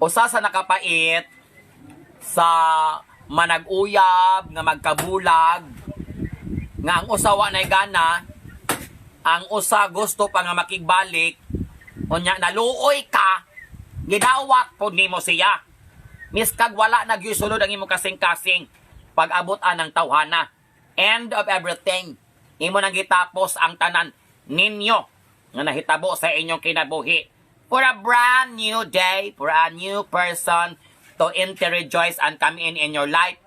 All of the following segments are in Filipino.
Usa sa nakapait sa manag-uyab nga magkabulag nga ang usa wa nay gana, ang usa gusto pa nga makigbalik, unya naluoy ka, gidawat pod nimo siya. Miskag wala nagyusulod ang imong kasing-kasing pag-abutan ng tawhana. End of everything. Imo nang gitapos ang tanan ninyo nga nahitabo sa inyong kinabuhi. For a brand new day, for a new person to enter, rejoice, and come in your life.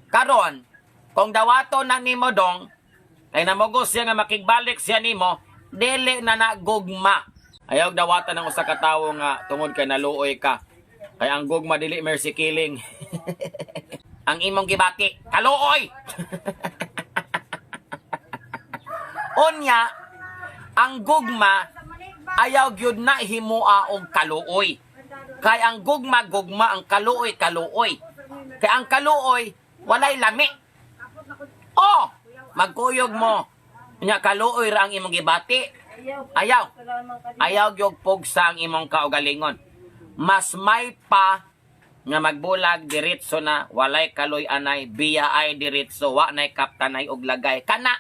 Karon, kung dawato na nimo dong, kay namugos siya nga makigbalik siya nimo, dili na nagugma. Ayaw dawatan ng usa ka tawo nga tungod kay naluoy ka. Kay ang gugma dili mercy killing. Ang imong gibati, kaluoy! Unya, ang gugma, ayaw gyud na himua og kaluoy. Kay ang gugma, ang kaluoy, kaluoy. Kay ang kaluoy, walay lami. Oh! Magkuyog mo. Nya kaluoy ra ang imong gibati. Ayaw. Ayaw gyud pugsa ang imong kaugalingon. Mas may pa nga magbulag diretso na walay kaloy anay, biya ay diretso, wa nay kaptanay og lagay. Kana.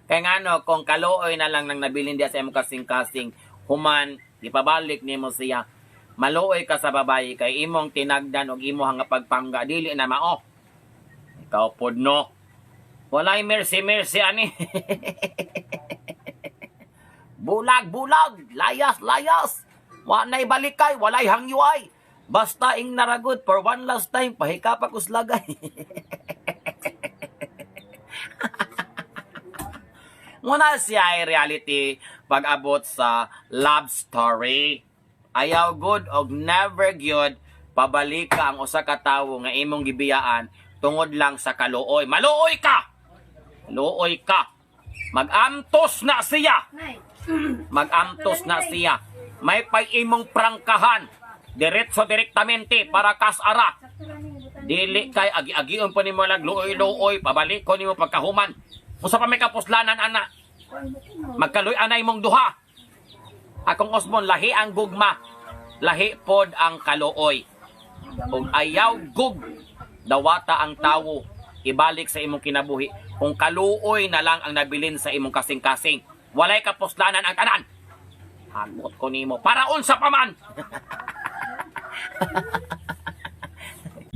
Kaya nga no, kung kaluoy na lang nang nabilin diya sa imong kasing-kasing, human, ipabalik nimo siya. Maluoy ka sa babae, kay imong tinagdan og imo nga pagpangga, dili na mao. Ikaw pod no. Walay mercy ani. Bulag, layas. Wa nay balikay, walay hangyuay. Basta ing naragod for one last time, pahikapak uslagay. Muna siya ay reality pag-abot sa love story. Ayaw good og never good pabalik ka ang usa ka tawo nga imong gibiyaan tungod lang sa kaluoy. Maluoy ka! Luoy ka! Mag-amtos na siya! Mag-amtos na siya. May pay imong prangkahan. Direktamente para kasara. Dili kay agi-agion pa nimo lag luoy-luoy, pabalik ko nimo pagkahuman. Usa pa may kapuslanan ana. Magkaloy anay mong duha. Akong Osmon, lahi ang gugma. Lahi pod ang kaluoy. Kung ayaw gug, dawata ang tawo, ibalik sa imong kinabuhi. Kung kaluoy na lang ang nabilin sa imong kasing-kasing, walay kapuslanan ang tanan. Hagot ko nimo para unsa pa man.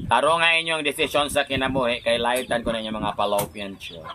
Taro nga inyong desisyon sa kinabuhi kay laitan ko na inyong mga fallopian tube.